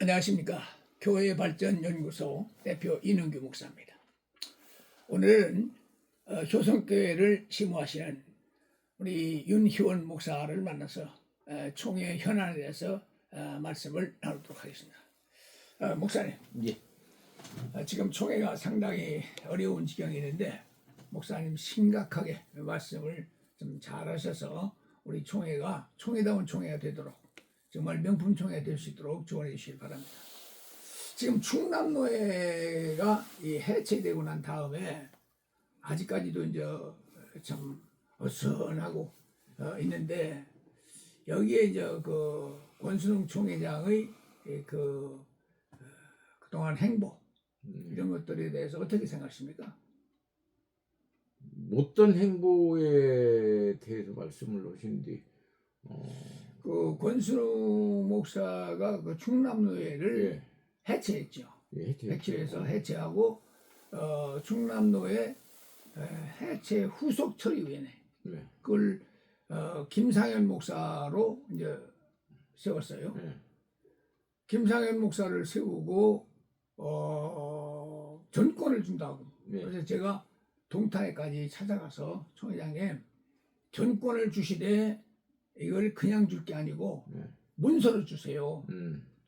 안녕하십니까. 교회발전연구소 대표 이능규 목사입니다. 오늘은 효성교회를 심호하시는 우리 윤희원 목사를 만나서 총회 현안에 대해서 말씀을 나누도록 하겠습니다. 목사님, 예. 지금 총회가 상당히 어려운 지경이 있는데 목사님 심각하게 말씀을 좀 잘하셔서 우리 총회가 총회다운 총회가 되도록 정말 명품 총회가 될 수 있도록 조언해 주시기 바랍니다. 지금 충남노회가 해체되고 난 다음에 아직까지도 이제 참 어선하고 있는데 여기에 이제 그 권순웅 총회장의 그동안 행보 이런 것들에 대해서 어떻게 생각하십니까? 어떤 행보에 대해서 말씀을 하시는데 그 권순웅 목사가 그 충남노회를 해체했죠. 해체해서 해체하고 충남노회 해체 후속 처리위원회 그걸 김상현 목사로 이제 세웠어요. 김상현 목사를 세우고 전권을 준다고. 그래서 제가 동탄에까지 찾아가서 총회장님 전권을 주시되 이걸 그냥 줄 게 아니고 문서로 주세요.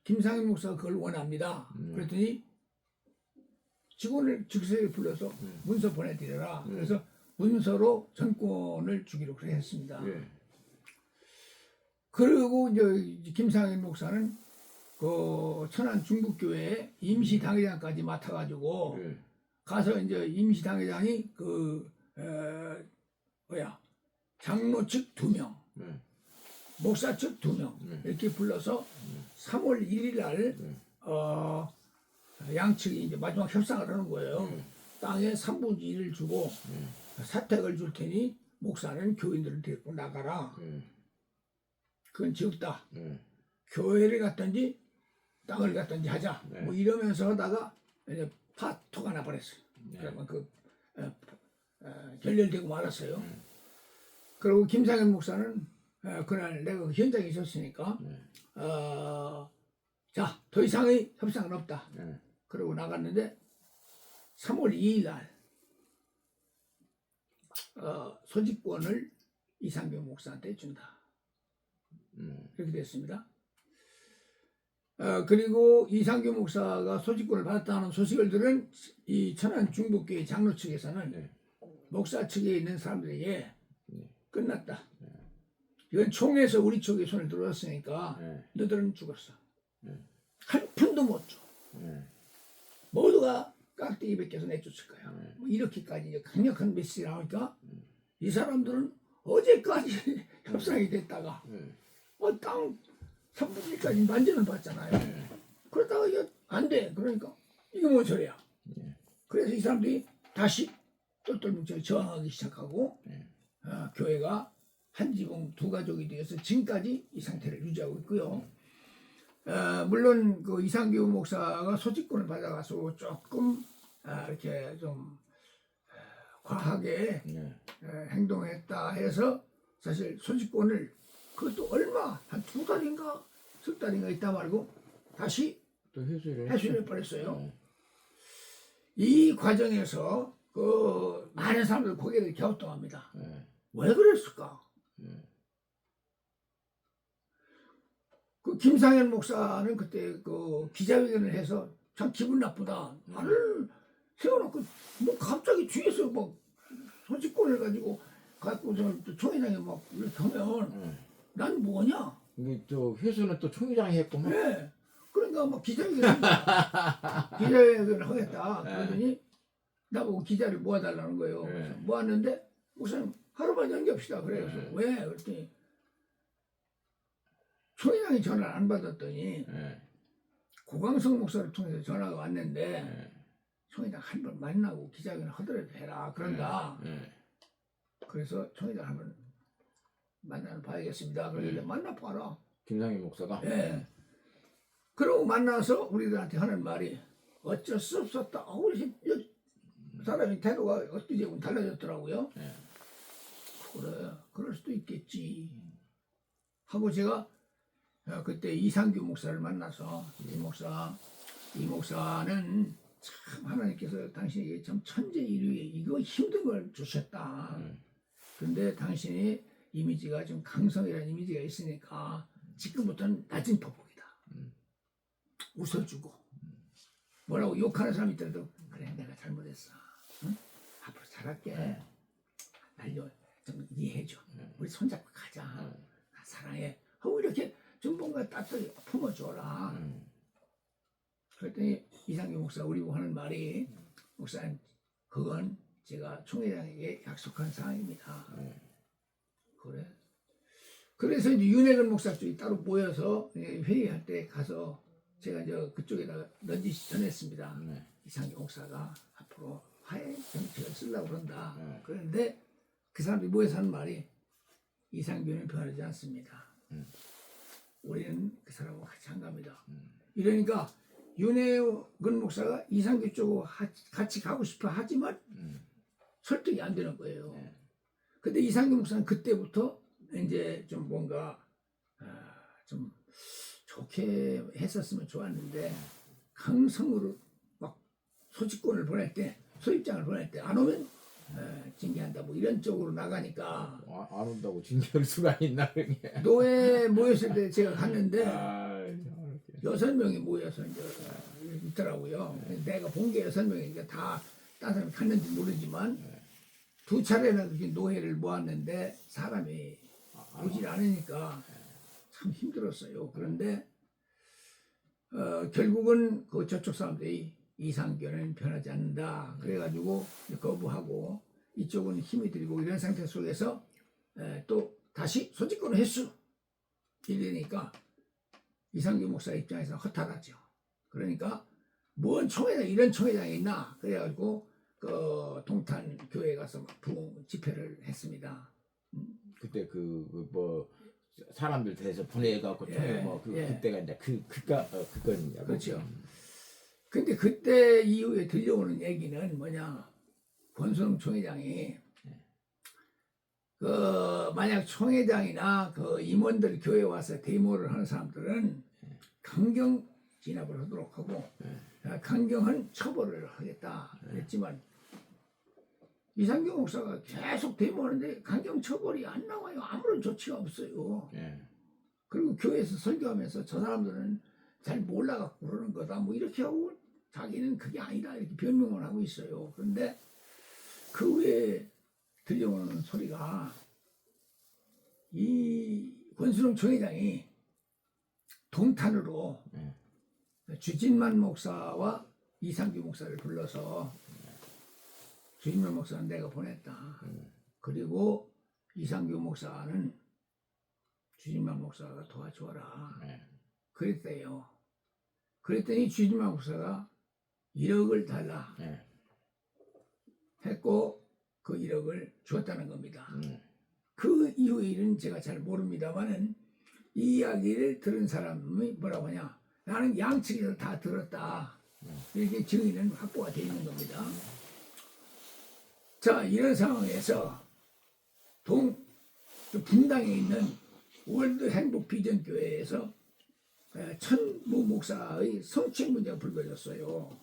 김상현 목사가 그걸 원합니다. 그랬더니 직원을 즉석에 불러서 문서 보내드려라. 그래서 문서로 전권을 주기로 했습니다. 그리고 이제 김상현 목사는 그 천안 중북교회 임시 당회장까지 맡아가지고 가서 이제 임시 당회장이 장로 측 2명, 목사 측 2명 이렇게 불러서 3월 1일 날 양측이 이제 마지막 협상을 하는 거예요. 땅에 3분의 1을 주고 사택을 줄 테니 목사는 교인들을 데리고 나가라. 그건 지었다. 교회를 갔든지 땅을 갔든지 하자. 뭐 이러면서 하다가 이제 파토가 나버렸어요. 그러면 결렬되고 말았어요. 그리고 김상현 목사는 그날 내가 그 현장에 있었으니까 자, 더 이상의 협상은 없다. 그러고 나갔는데 3월 2일 날 소집권을 이상경 목사한테 준다. 그렇게 됐습니다. 그리고 이상경 목사가 소집권을 받았다는 소식을 들은 이 천안 중북교회 장로 측에서는 목사 측에 있는 사람들에게 끝났다. 이건 총회에서 우리 쪽에 손을 들어왔으니까 너들은 죽었어. 한 푼도 못 줘. 모두가 깍두기 벗겨서 내쫓을 거야. 뭐 이렇게까지 이제 강력한 메시지가 나오니까 이 사람들은 어제까지 협상이 됐다가 땅 3분의 1까지 만전을 받잖아요. 그러다가 이게 안 돼. 그러니까 이게 뭔 소리야. 그래서 이 사람들이 다시 똘똘 뭉쳐 저항하기 시작하고 교회가 한 지붕 두 가족이 되어서 지금까지 이 상태를 유지하고 있고요. 물론 그 이상규 목사가 소집권을 받아가서 조금 이렇게 좀 과하게 행동했다 해서 사실 소집권을 그것도 얼마 한 2달인가 3달인가 있다 말고 다시 또 회수를 해버렸어요. 이 과정에서 그 많은 사람들 고개를 갸우뚱합니다. 왜 그랬을까? 그 김상현 목사는 그때 그 기자회견을 해서 참 기분 나쁘다. 나를 세워놓고 뭐 갑자기 뒤에서 막 소집권을 가지고 갖고 저 총회장이 막 이렇게 하면 난 뭐냐? 이게 또 회수는 또 총회장이 했구만. 네. 그러니까 막 기자회견을 하겠다. 그러더니 나보고 기자를 모아달라는 거예요. 그래서 모았는데 목사님 하루만 연기합시다. 그래서 왜? 그랬더니 총회장이 전화를 안 받았더니 고광석 목사를 통해서 전화가 왔는데 총회장 한 번 만나고 기자회견 하더라도 해라 그런다. 그래서 총회장 한번 만나 봐야겠습니다. 그런데 만나봐라. 김상현 목사가. 그러고 만나서 우리들한테 하는 말이 어쩔 수 없었다. 우리 사람이 태도가 어떻게 보면 달라졌더라고요. 그래, 그럴 수도 있겠지 하고 제가 그때 이상규 목사를 만나서 이 목사는 참 하나님께서 당신에게 참 천재일류에 이거 힘든 걸 주셨다. 근데 당신의 이미지가 좀 강성이라는 이미지가 있으니까 지금부터는 낮은 토복이다. 웃어주고 뭐라고 욕하는 사람 있더라도 그래 내가 잘못했어. 응? 앞으로 잘할게. 날 좀 이해해줘. 우리 손잡고 가자. 나 사랑해. 하고 이렇게 좀 뭔가 따뜻하게 품어줘라. 그랬더니 이상규 목사 우리 보고 하는 말이 목사님 그건 제가 총회장에게 약속한 사항입니다. 그래. 그래서 이제 윤혜근 목사 쪽이 따로 모여서 회의할 때 가서 제가 그쪽에다가 넌지시 전했습니다. 이상규 목사가 앞으로 화해 정책을 쓰려고 그런다. 그런데 그 사람들이 모여서 하는 말이 이상규는 변하지 않습니다. 우리는 그 사람하고 같이 한 겁니다. 이러니까 윤혜근 목사가 이상규 쪽으로 같이 가고 싶어 하지만 설득이 안 되는 거예요. 근데 이상규 목사는 그때부터 이제 좀 뭔가 좀 좋게 했었으면 좋았는데 강성으로 막 소집권을 보낼 때 소집장을 보낼 때 안 오면 징계한다 뭐 이런 쪽으로 나가니까 안 온다고 징계할 수가 있나 그게. 노예 모였을 때 제가 갔는데 아, 6명이 모여서 이제 있더라고요. 내가 본 게 6명이니까 다 다른 사람이 갔는지 모르지만 두 차례나 그렇게 노예를 모았는데 사람이 오질 않으니까 참 힘들었어요. 그런데 결국은 그 저쪽 사람들이 이상규는 변하지 않는다. 그래가지고 거부하고 이쪽은 힘이 들고 이런 상태 속에서 또 다시 소집권을 했수. 이러니까 이상규 목사 입장에서 허탈하죠. 그러니까 뭔 총회장 이런 총회장이 있나. 그래가지고 그 동탄 교회에 가서 부흥 집회를 했습니다. 그때 뭐 사람들 대해서 분해해갖고 그때가 이제 그건 그렇죠. 근데 그때 이후에 들려오는 얘기는 뭐냐, 권순홍 총회장이 만약 총회장이나 그 임원들 교회 와서 데모를 하는 사람들은 강경 진압을 하도록 하고 강경한 처벌을 하겠다 그랬지만 이상규 목사가 계속 데모하는데 강경 처벌이 안 나와요. 아무런 조치가 없어요. 그리고 교회에서 설교하면서 저 사람들은 잘 몰라갖고 그러는 거다 뭐 이렇게 하고 자기는 그게 아니다 이렇게 변명을 하고 있어요. 그런데 그 후에 들려오는 소리가 이 권순홍 총회장이 동탄으로 주진만 목사와 이상규 목사를 불러서 주진만 목사는 내가 보냈다. 그리고 이상규 목사는 주진만 목사가 도와줘라. 그랬대요. 그랬더니 주진만 목사가 1억을 달라 했고 그 1억을 주었다는 겁니다. 그 이후의 일은 제가 잘 모릅니다만은 이 이야기를 들은 사람이 뭐라고 하냐, 나는 양측에서 다 들었다 이렇게 증인은 확보가 되어 있는 겁니다. 자, 이런 상황에서 분당에 있는 월드 행복 비전 교회에서 천무 목사의 성추행 문제가 불거졌어요.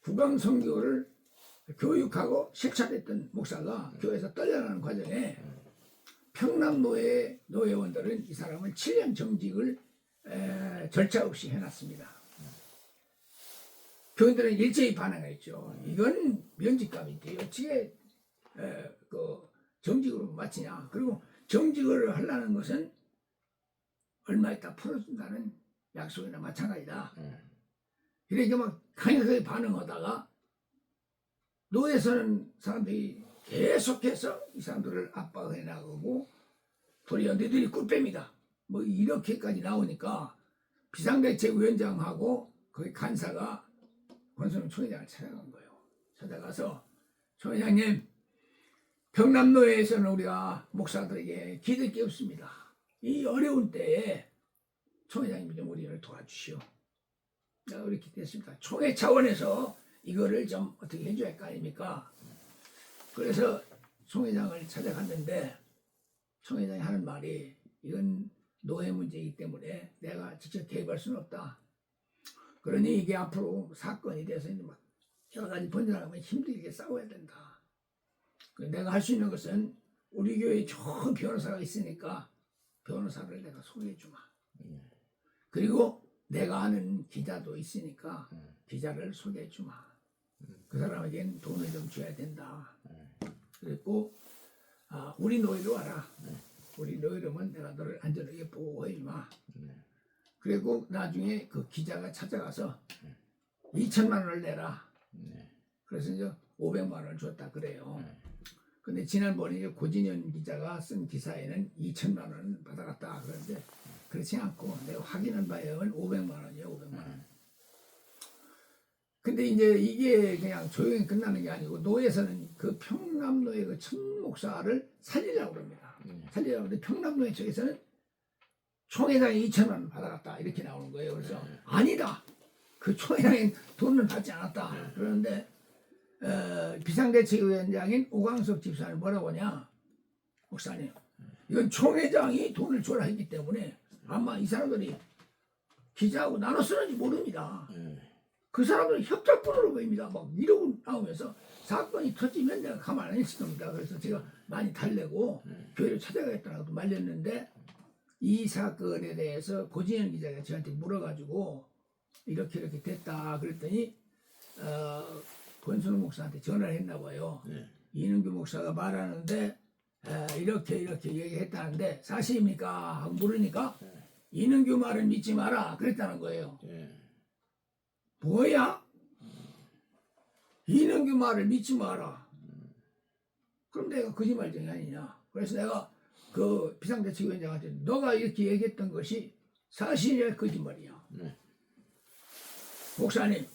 국왕 선교를 교육하고 실천했던 목사가 교회에서 떨려나는 과정에 평남 노예원들은 이 사람을 7년 정직을 절차 없이 해놨습니다. 교인들은 일제히 반응했죠. 이건 면직감인데 어떻게 그 정직으로 마치냐. 그리고 정직을 하려는 것은 얼마 있다 풀어준다는 약속이나 마찬가지다. 이렇게 막 강력하게 반응하다가 노예서는 사람들이 계속해서 이 사람들을 압박해 나가고 도리어 너희들이 꿀빼입니다. 뭐 이렇게까지 나오니까 비상대책위원장하고 거기 간사가 권순홍 총회장을 찾아간 거예요. 찾아가서 총회장님, 평남노예에서는 우리가 목사들에게 기댈 게 없습니다. 이 어려운 때에 총회장님이 좀 우리를 도와주시오. 내가 이렇게 됐습니다. 총회 차원에서 이거를 좀 어떻게 해줘야 할 거 아닙니까? 그래서 총회장을 찾아갔는데 총회장이 하는 말이 이건 노예 문제이기 때문에 내가 직접 개입할 수는 없다. 그러니 이게 앞으로 사건이 돼서 이제 막 여러 가지 번져나가면 힘들게 싸워야 된다. 내가 할 수 있는 것은 우리 교회에 좋은 변호사가 있으니까 변호사를 내가 소개해 주마. 그리고 내가 아는 기자도 있으니까 기자를 소개해 주마. 그 사람에겐 돈을 좀 줘야 된다. 그랬고 우리 노예로 와라. 우리 노예로면 내가 너를 안전하게 보호해 주마. 그리고 나중에 그 기자가 찾아가서 2천만 원을 내라. 그래서 이제 500만 원을 줬다 그래요. 근데 지난번에 이제 고진현 기자가 쓴 기사에는 2천만 원 받아갔다 그런데 그렇지 않고 내가 확인한 바에 의하면 500만 원이에요. 500만 원. 근데 이제 이게 그냥 조용히 끝나는 게 아니고 노예에서는 그 평남노예 그 천 목사를 살리려고 합니다. 살리려고 하는데 평남노예 쪽에서는 총회장이 2천만 원 받아갔다 이렇게 나오는 거예요. 그래서 아니다. 그 총회장이 돈을 받지 않았다. 그러는데 비상대책위원장인 오광석 집사는 뭐라고 하냐. 목사님 이건 총회장이 돈을 줘라 했기 때문에 아마 이 사람들이 기자하고 나눠 쓰는지 모릅니다. 그 사람들은 협작꾼으로 보입니다. 막 이러고 나오면서 사건이 터지면 내가 가만 안 있을 겁니다. 그래서 제가 많이 달래고 교회를 찾아가겠다고 말렸는데 이 사건에 대해서 고진현 기자가 저한테 물어가지고 이렇게 됐다 그랬더니 권순우 목사한테 전화를 했나 봐요. 이능규 목사가 말하는데 이렇게 얘기했다는데 사실입니까? 하고 물으니까 이능규 말을 믿지 마라 그랬다는 거예요. 뭐야? 이능규 말을 믿지 마라. 그럼 내가 거짓말쟁이 아니냐. 그래서 내가 그 비상대책위원장한테 너가 이렇게 얘기했던 것이 사실이야 거짓말이야. 목사님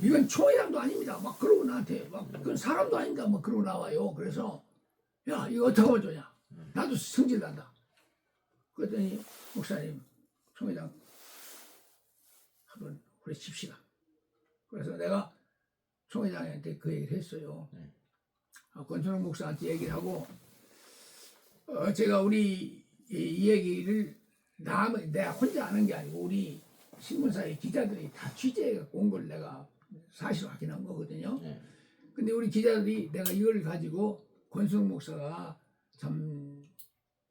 이건 총회장도 아닙니다. 막 그러고 나한테 막 그건 사람도 아닙니다. 막 그러고 나와요. 그래서 야 이거 어떻게 하면 좋냐. 나도 성질난다. 그랬더니 목사님 총회장 한번 우리 칩시다. 그래서 내가 총회장한테 그 얘기를 했어요. 권순우 목사한테 얘기를 하고 제가 우리 이 얘기를 내가 혼자 아는 게 아니고 우리 신문사의 기자들이 다 취재해갖고 온 걸 내가 사실 확인한 거거든요. 근데 우리 기자들이 내가 이걸 가지고 권순우 목사가 참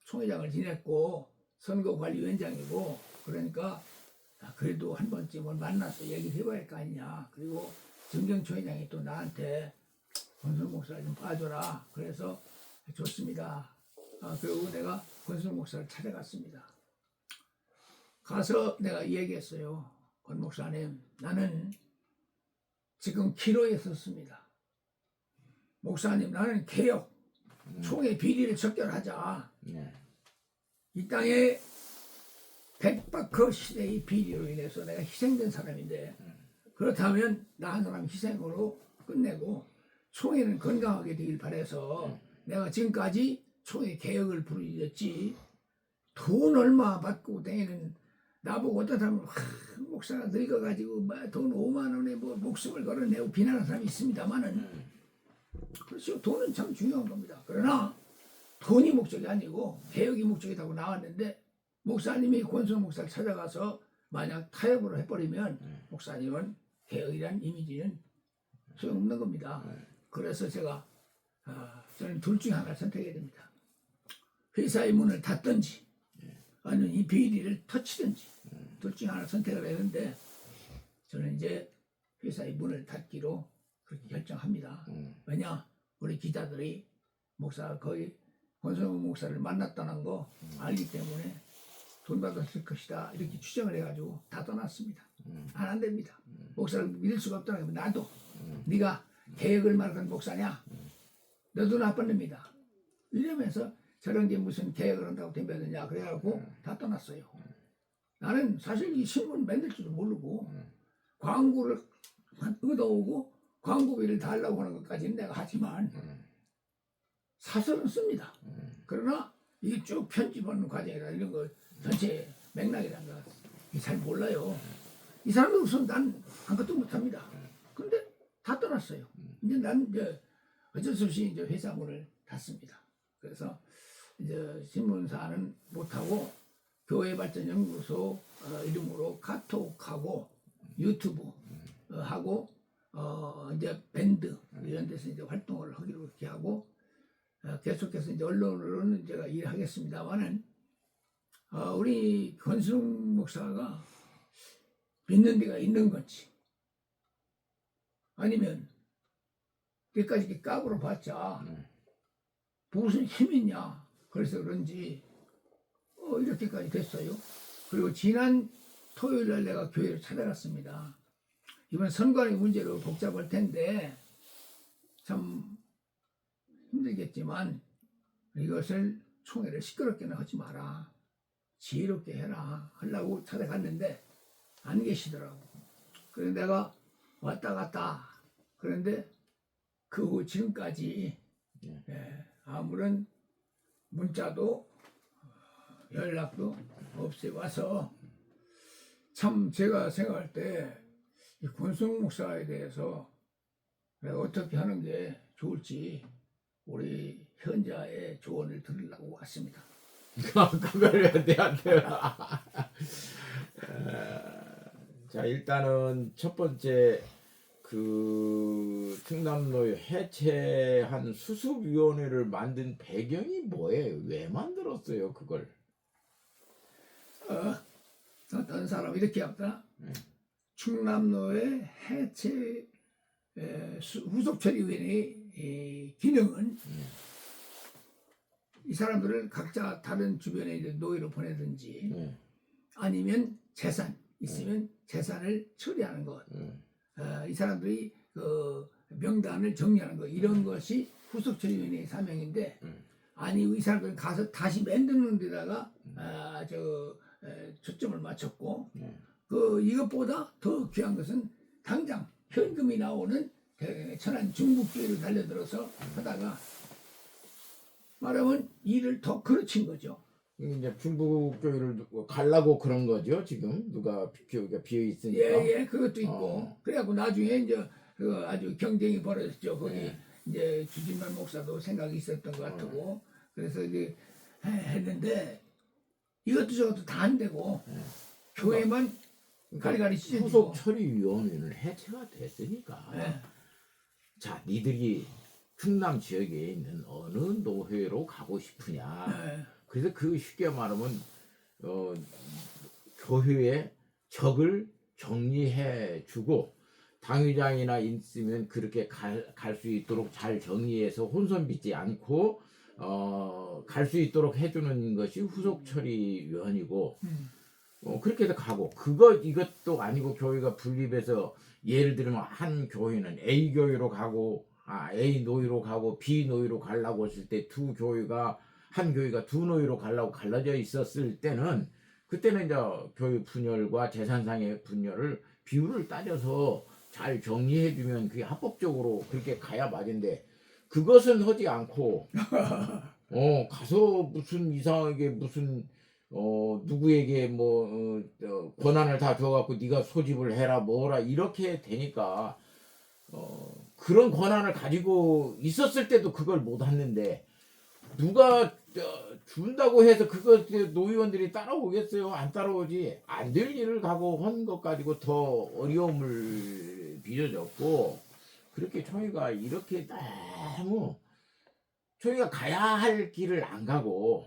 총회장을 지냈고 선거관리위원장이고 그러니까 그래도 한 번쯤은 만나서 얘기를 해봐야 할 거 아니냐. 그리고 정경총회장이 또 나한테 권순우 목사를 좀 봐줘라. 그래서 좋습니다. 그리고 내가 권순우 목사를 찾아갔습니다. 가서 내가 얘기했어요. 권 목사님, 나는 지금 기로에 섰습니다. 목사님, 나는 개혁, 총회 비리를 척결하자. 이 땅에 백바커 시대의 비리로 인해서 내가 희생된 사람인데 그렇다면 나 한 사람 희생으로 끝내고 총회는 건강하게 되길 바라서 내가 지금까지 총회 개혁을 부르짖었지 돈 얼마 받고 다니는 나보고 어떤 사람은 목사가 늙어가지고 돈 5만 원에 뭐 목숨을 걸어내고 비난하는 사람이 있습니다만은 그렇죠. 돈은 참 중요한 겁니다. 그러나 돈이 목적이 아니고 개혁이 목적이라고 나왔는데 목사님이 권순우 목사를 찾아가서 만약 타협을 해버리면 목사님은 개혁이란 이미지는 소용없는 겁니다. 그래서 제가 저는 둘 중에 하나를 선택해야 됩니다. 회사의 문을 닫든지 아니면 이 비리를 터치든지 둘 중에 하나를 선택을 했는데 저는 이제 회사의 문을 닫기로 그렇게 결정합니다. 왜냐 우리 기자들이 목사가 거의 권순우 목사를 만났다는 거 알기 때문에 돈 받았을 것이다 이렇게 추정을 해가지고 다 떠났습니다. 안 됩니다. 목사를 믿을 수가 없다는 거 나도 네가 개혁을 말하는 목사냐 너도 나쁜 놈이다 이러면서 저런 게 무슨 개혁을 한다고 덤벼드냐 그래갖고 다 떠났어요. 나는 사실 이 신문 만들 줄도 모르고 광고를 얻어오고 광고비를 달라고 하는 것까지는 내가 하지만 사설은 씁니다. 그러나 이게 쭉 편집하는 과정이라 이런 거 전체 맥락이라는 거 잘 몰라요. 이 사람들 우선 난 아무것도 못합니다. 근데 다 떠났어요. 이제 난 이제 어쩔 수 없이 이제 회사 문을 닫습니다. 그래서 이제 신문사는 못하고 교회발전연구소 이름으로 카톡하고 유튜브 하고 이제 밴드 이런 데서 이제 활동을 하기로 이렇게 하고 계속해서 이제 언론으로는 제가 일하겠습니다만은 우리 권순웅 목사가 믿는 데가 있는 건지 아니면 여기까지 이렇게 까불어 봤자 무슨 힘이 있냐 그래서 그런지 이렇게까지 됐어요. 그리고 지난 토요일 날 내가 교회를 찾아갔습니다. 이번 선거의 문제로 복잡할 텐데 참 힘들겠지만 이것을 총회를 시끄럽게는 하지 마라. 지혜롭게 해라. 하려고 찾아갔는데 안 계시더라고. 그래서 내가 왔다 갔다. 그런데 그 후 지금까지 아무런 문자도 연락도 없이 와서 참 제가 생각할 때 이 권순웅 목사에 대해서 내가 어떻게 하는 게 좋을지 우리 현자의 조언을 들으려고 왔습니다. 그걸 왜 내한테 자 일단은 첫 번째 그 충남로에 해체한 수습위원회를 만든 배경이 뭐예요? 왜 만들었어요 그걸? 어떤 사람 이렇게 할까? 충남로의 해체 후속처리위원회의 기능은 이 사람들을 각자 다른 주변에 이제 노예로 보내든지 아니면 재산 있으면 재산을 처리하는 것. 이 사람들이 그 명단을 정리하는 것 이런 것이 후속처리위원회의 사명인데 아니 이 사람들은 가서 다시 만드는 데다가 초점을 맞췄고 이것보다 더 귀한 것은 당장 현금이 나오는 천안 중국교회를 달려들어서 하다가 말하면 일을 더 그르친 거죠. 이제 중국 교회를 가려고 그런 거죠 지금 누가 교회가 비어 있으니까. 예, 그것도 있고 그래갖고 나중에 이제 아주 경쟁이 벌어졌죠. 거기 이제 주진만 목사도 생각이 있었던 것 같고 그래서 이제 했는데 이것도 저것도 다 안 되고 교회만 가리가리 찢어지고 후속처리위원회는 해체가 됐으니까 자 니들이 충남 지역에 있는 어느 노회로 가고 싶으냐 그래서 그 쉽게 말하면 교회의 적을 정리해 주고 당회장이나 있으면 그렇게 갈 수 있도록 잘 정리해서 혼선 빚지 않고 갈 수 있도록 해주는 것이 후속처리위원이고 그렇게 해서 가고 이것도 아니고 교회가 분립해서 예를 들면 한 교회는 A 교회로 가고 A 노예로 가고 B 노예로 가려고 했을 때 한 교회가 두 노예로 가려고 갈라져 있었을 때는 그때는 이제 교회 분열과 재산상의 분열을 비율을 따져서 잘 정리해주면 그게 합법적으로 그렇게 가야 맞는데 그것은 하지 않고 가서 무슨 이상하게 무슨 누구에게 권한을 다 줘갖고 네가 소집을 해라 뭐라 이렇게 되니까 그런 권한을 가지고 있었을 때도 그걸 못 했는데 누가 준다고 해서 그거 노의원들이 따라오겠어요? 안 따라오지. 안 될 일을 가고 한 것 가지고 더 어려움을 빚어졌고 그렇게 총회가 이렇게 너무 총회가 가야 할 길을 안 가고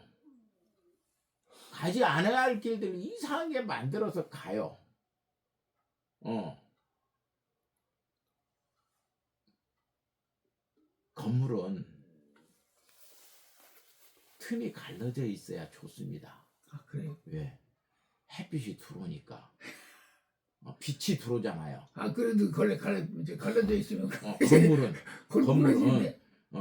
가지 않아야 할 길들을 이상하게 만들어서 가요. 건물은 틈이 갈라져 있어야 좋습니다. 그래요? 왜? 햇빛이 들어오니까 빛이 들어오잖아요. 그래도 갈라져 있으면 건물은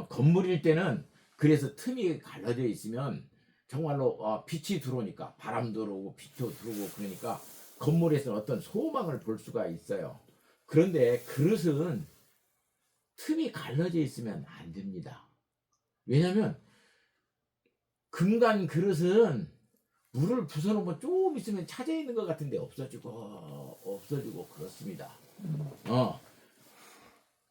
건물일 때는 그래서 틈이 갈라져 있으면 정말로 빛이 들어오니까 바람 들어오고 빛도 들어오고 그러니까 건물에서 어떤 소망을 볼 수가 있어요. 그런데 그릇은 틈이 갈라져 있으면 안 됩니다. 왜냐하면 금간 그릇은 물을 부숴놓으면 조금 있으면 차져 있는 것 같은데 없어지고 그렇습니다.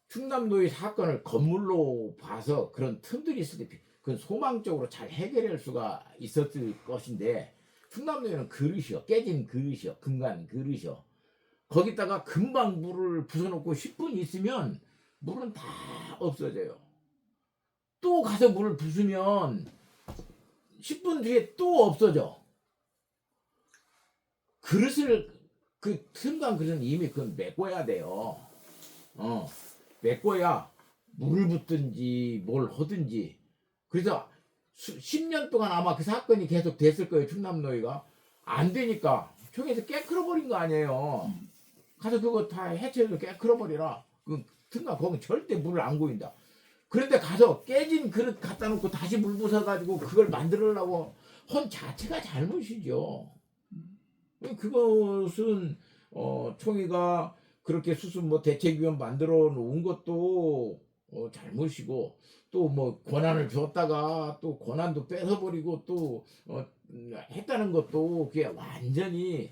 충남도의 사건을 건물로 봐서 그런 틈들이 있을 때 그건 소망적으로 잘 해결할 수가 있었을 것인데 충남도에는 그릇이요. 깨진 그릇이요. 금간 그릇이요. 거기다가 금방 물을 부숴놓고 10분 있으면 물은 다 없어져요. 또 가서 물을 부수면 10분 뒤에 또 없어져. 그릇을 그 틈간 그릇은 이미 그건 메꿔야 돼요. 메꿔야 물을 붓든지 뭘 하든지. 그래서 10년 동안 아마 그 사건이 계속 됐을 거예요. 충남노위가 안 되니까 총에서 깨끌어버린 거 아니에요. 가서 그거 다 해체해서 깨끌어버리라. 그 틈간 거기 절대 물을 안 고인다. 그런데 가서 깨진 그릇 갖다 놓고 다시 물 부숴가지고 그걸 만들으려고 헌 자체가 잘못이죠. 그것은 총회가 그렇게 수습 뭐 대책위원 만들어 놓은 것도 잘못이고 또 뭐 권한을 줬다가 또 권한도 뺏어버리고 또 했다는 것도 그게 완전히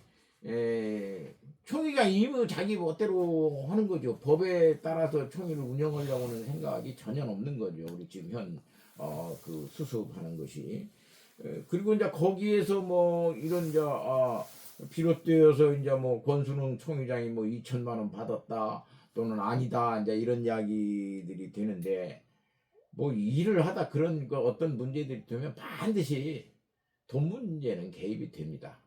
총회가 이미 자기 멋대로 하는 거죠. 법에 따라서 총회를 운영하려고는 생각이 전혀 없는 거죠. 우리 지금 현 그 수습하는 것이. 그리고 이제 거기에서 뭐 이런 이제 비롯되어서 이제 뭐 권순웅 총회장이 뭐 2천만 원 받았다 또는 아니다 이제 이런 이야기들이 되는데 뭐 일을 하다 그런 거 어떤 문제들이 되면 반드시 돈 문제는 개입이 됩니다.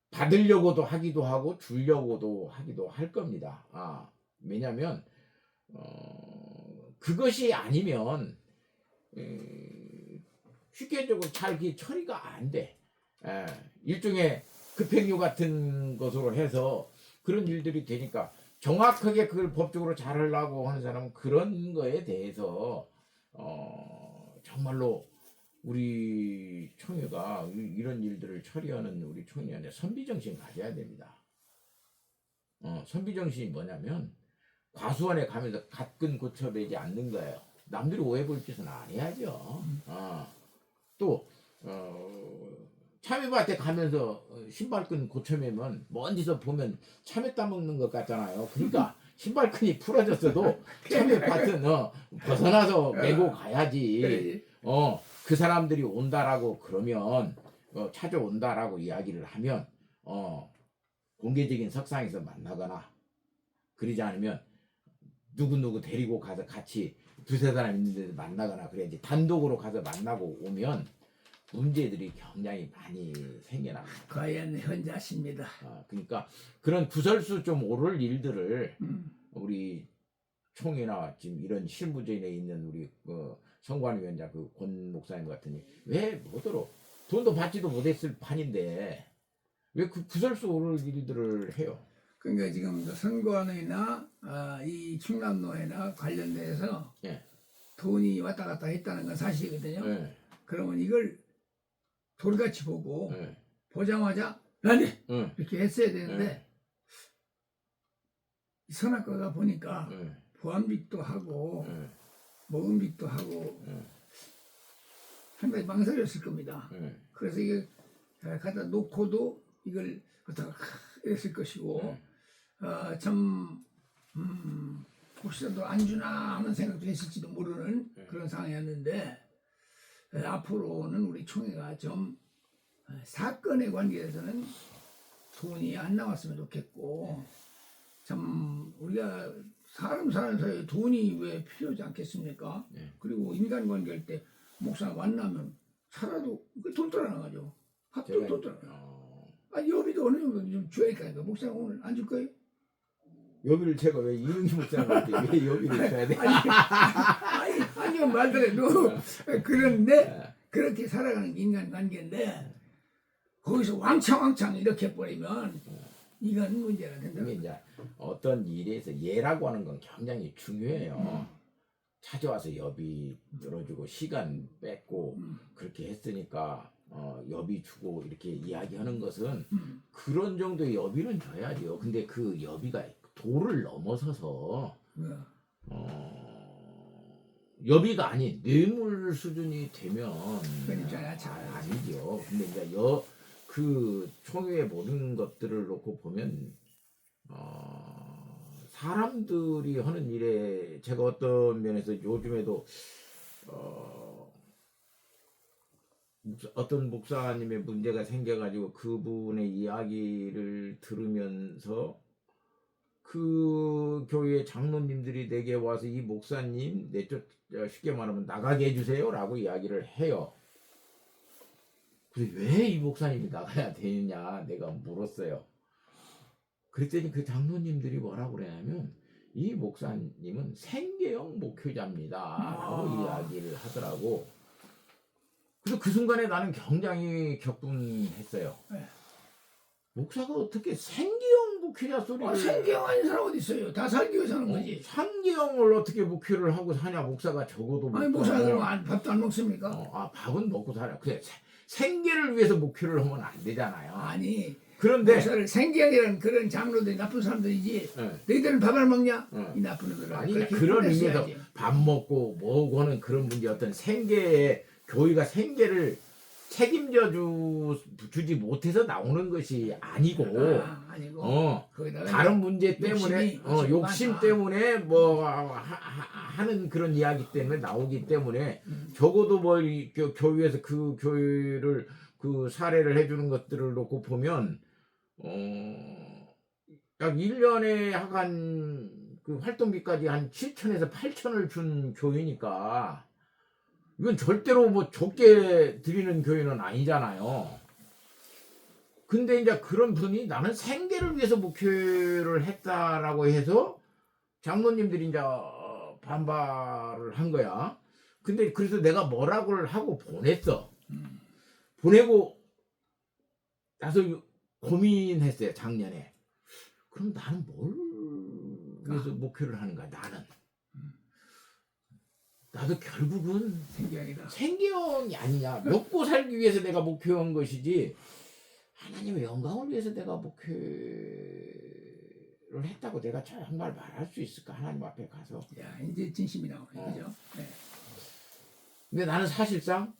받으려고도 하기도 하고 주려고도 하기도 할 겁니다. 왜냐하면 그것이 아니면 쉽게적으로 잘 처리가 안 돼. 일종의 급행유 같은 것으로 해서 그런 일들이 되니까 정확하게 그걸 법적으로 잘 하려고 하는 사람은 그런 거에 대해서 정말로 우리 총회가 이런 일들을 처리하는 우리 총회한테 선비정신 가져야 됩니다. 선비정신이 뭐냐면 과수원에 가면서 가끔 고쳐내지 않는 거예요. 남들이 오해 볼 짓은 안 해야죠. 또 참외밭에 가면서 신발끈 고쳐매면 먼지서 보면 참외 따먹는 것 같잖아요. 그러니까 신발끈이 풀어졌어도 참외밭은 벗어나서 메고 가야지. 그 사람들이 온다라고 그러면 찾아온다라고 이야기를 하면 공개적인 석상에서 만나거나 그러지 않으면 누구누구 데리고 가서 같이 두세 사람 있는 데서 만나거나 그래야지. 단독으로 가서 만나고 오면 문제들이 굉장히 많이 생겨납니다. 과연 현자십니다. 그러니까 그런 구설수 좀 오를 일들을 우리 총회나 지금 이런 실무진에 있는 우리 성관위원장 그 권 목사님 같으니 왜 못으로 돈도 받지도 못했을 판인데 왜 그 구설수 오를 일들을 해요? 그러니까 지금 선관위나 이 충남노회나 관련돼서 예. 돈이 왔다 갔다 했다는 건 사실이거든요. 예. 그러면 이걸 돌같이 보고 예. 보자마자 나네 예. 이렇게 했어야 되는데 예. 선악과가 보니까 예. 보안빅도 하고 예. 먹은빅도 하고 예. 상당히 망설였을 겁니다. 예. 그래서 이게 갖다 놓고도 이걸 갖다가 이랬을 것이고 참 혹시라도 안 주나 하는 생각도 했을지도 모르는 그런 상황이었는데 앞으로는 우리 총회가 좀 사건에 관계해서는 돈이 안 나왔으면 좋겠고 참 우리가 사람 사는 사이에 돈이 왜 필요하지 않겠습니까? 그리고 인간관계할 때 목사 만나면 살아도 돈 떨어나가죠. 합도 돈 떨어나. 여비도 어느 정도 좀 줘야 되니까 목사 오늘 안 줄 거예요? 여비를 제가 왜 이은희 목사님한테 왜 여비를 줘야 돼? 아니요 말더라도 그런데 그렇게 살아가는 인간관계인데 거기서 왕창 이렇게 버리면 이건 문제가 된다. 이제 어떤 일에서 예라고 하는 건 굉장히 중요해요. 찾아와서 여비 들어주고 시간 뺏고 그렇게 했으니까 여비 주고 이렇게 이야기하는 것은 그런 정도의 여비는 줘야죠. 근데 그 여비가 도를 넘어서서 여비가 아닌 뇌물 수준이 되면 아니죠. 근데 이제 그 총회의 모든 것들을 놓고 보면 사람들이 하는 일에 제가 어떤 면에서 요즘에도 어떤 목사님의 문제가 생겨가지고 그분의 이야기를 들으면서 그 교회 장로님들이 내게 와서 이 목사님 쉽게 말하면 나가게 해주세요라고 이야기를 해요. 그래서 왜 이 목사님이 나가야 되느냐 내가 물었어요. 그랬더니 그 장로님들이 뭐라고 그러냐면 이 목사님은 생계형 목회자입니다 라고 이야기를 하더라고. 그래서 그 순간에 나는 굉장히 격분했어요. 네. 목사가 어떻게 생계형 목회자 소리를 생계형 아닌 사람 어디 있어요? 다 살기 위해서 하는 거지. 생계형을 어떻게 목회를 하고 사냐. 목사가 적어도 아니 목사들은 밥도 안 먹습니까? 밥은 먹고 살아. 그래 생계를 위해서 목회를 하면 안 되잖아요. 아니 그런데 목사를 생계형이라는 그런 장로들이 나쁜 사람들이지. 너희들은 밥 안 먹냐? 이 나쁜 놈들. 아니 그런 의미에서 밥 먹고 뭐고 하는 그런 문제 어떤 생계에 교회가 생계를 책임져 주지 못해서 나오는 것이 아니고, 아니고 다른 문제 때문에 욕심 때문에 뭐 하는 그런 이야기 때문에 나오기 때문에 적어도 뭐 교회에서 그 교회를 그 사례를 해주는 것들을 놓고 보면 약 1년에 한 그 활동비까지 한 7천에서 8천을 준 교회니까 이건 절대로 뭐 적게 드리는 교회는 아니잖아요. 근데 이제 그런 분이 나는 생계를 위해서 목회를 했다라고 해서 장로님들이 이제 반발을 한 거야. 근데 그래서 내가 뭐라고 하고 보냈어. 보내고 나서 고민했어요, 작년에. 그럼 나는 뭘 위해서 목회를 하는가, 나는. 나도 결국은 생계형이 아니냐. 먹고 살기 위해서 내가 목회한 것이지 하나님의 영광을 위해서 내가 목회를 했다고 내가 정말 말할 수 있을까? 하나님 앞에 가서. 야, 이제 진심이 나오네. 그죠? 네. 근데 나는 사실상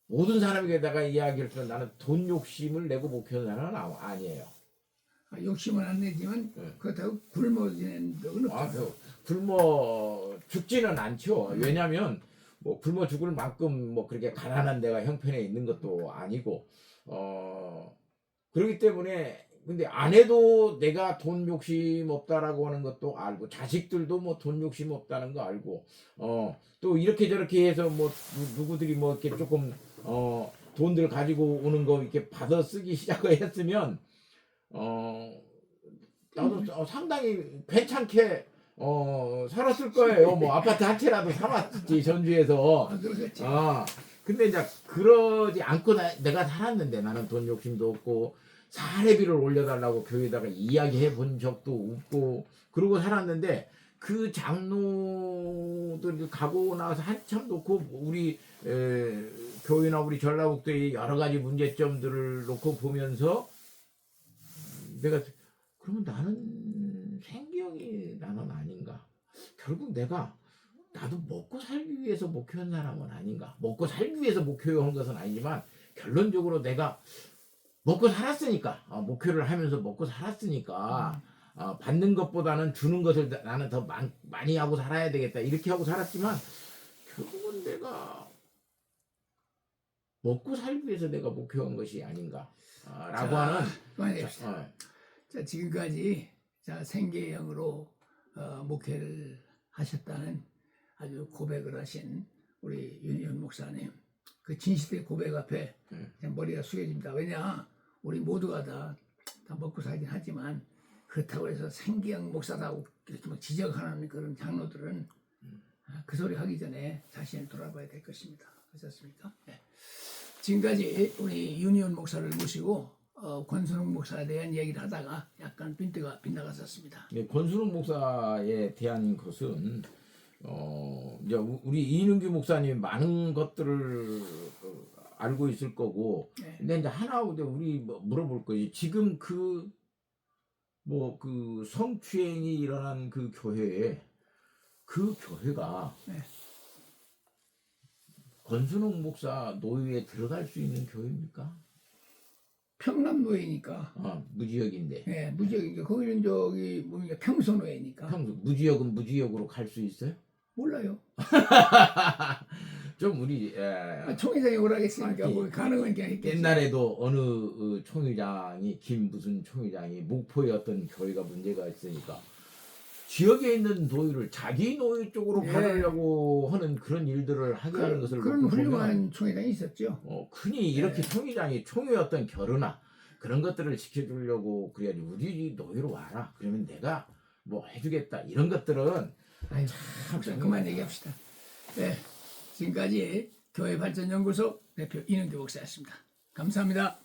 모든 사람에게다가 이야기를 하면 나는 돈 욕심을 내고 목회하는 사람은 아니에요. 욕심은 안 내지만 그렇다고 굶어 지내는 적은 없죠. 굶어 죽지는 않죠. 왜냐하면 뭐 굶어 죽을 만큼 뭐 그렇게 가난한 데가 형편에 있는 것도 아니고 그렇기 때문에 근데 아내도 내가 돈 욕심 없다라고 하는 것도 알고 자식들도 뭐 돈 욕심 없다는 거 알고 또 이렇게 저렇게 해서 뭐 누구들이 뭐 이렇게 조금 돈들 가지고 오는 거 이렇게 받아 쓰기 시작을 했으면 나도 상당히 괜찮게 살았을 거예요. 뭐 아파트 한 채라도 사놨지 전주에서. 근데 이제 그러지 않고 내가 살았는데 나는 돈 욕심도 없고 사례비를 올려달라고 교회에다가 이야기해 본 적도 없고 그러고 살았는데 그 장로들 가고 나서 한참 놓고 우리 교회나 우리 전라북도의 여러 가지 문제점들을 놓고 보면서 내가 그러면 나는 생계형이 나는 아닌가. 결국 나도 먹고 살기 위해서 목회한 사람은 아닌가. 먹고 살기 위해서 목회한 것은 아니지만 결론적으로 내가 먹고 살았으니까 목회를 하면서 먹고 살았으니까 받는 것보다는 주는 것을 나는 더 많이 하고 살아야 되겠다 이렇게 하고 살았지만 결국은 내가 먹고 살기 위해서 내가 목회한 것이 아닌가 라고 하는 자, 지금까지 생계형으로 목회를 하셨다는 아주 고백을 하신 우리 윤희원 목사님, 그 진실의 고백 앞에 머리가 숙여집니다. 왜냐, 우리 모두가 다 먹고 살긴 하지만 그렇다고 해서 생계형 목사라고 이렇게 막 지적하는 그런 장로들은 그 소리 하기 전에 자신을 돌아봐야 될 것입니다. 그렇습니까? 네. 지금까지 우리 윤희원 목사를 모시고 권순홍 목사에 대한 얘기를 하다가 약간 빈대가 빗나갔었습니다. 네, 권순홍 목사에 대한 것은 이제 우리 이인규 목사님 많은 것들을 알고 있을 거고, 네. 근데 이제 하나 우리 물어볼 거지. 지금 그 성추행이 일어난 그 교회가 네. 권순홍 목사 노예에 들어갈 수 있는 교회입니까? 평남노예니까. 무지역인데. 네, 무지역이니까. 거기는 평소노예니까. 무지역은 무지역으로 갈 수 있어요? 몰라요. 좀 우리 총회장이 오라겠으니까 뭐 가능한 게 있겠지. 옛날에도 어느 총회장이 김 무슨 총회장이 목포의 어떤 교회가 문제가 있으니까 지역에 있는 노예를 자기 노예 쪽으로 예. 받으려고 하는 그런 일들을 하게 하는 것을 그런 놓고 보면 훌륭한 총회장이 있었죠. 흔히 이렇게 예. 총회장이 총회 어떤 결의나 그런 것들을 지켜주려고 그래야지 우리 노예로 와라 그러면 내가 뭐 해주겠다 이런 것들은 아유, 참 그만 얘기합시다. 네, 지금까지 교회발전연구소 대표 이능규 목사였습니다. 감사합니다.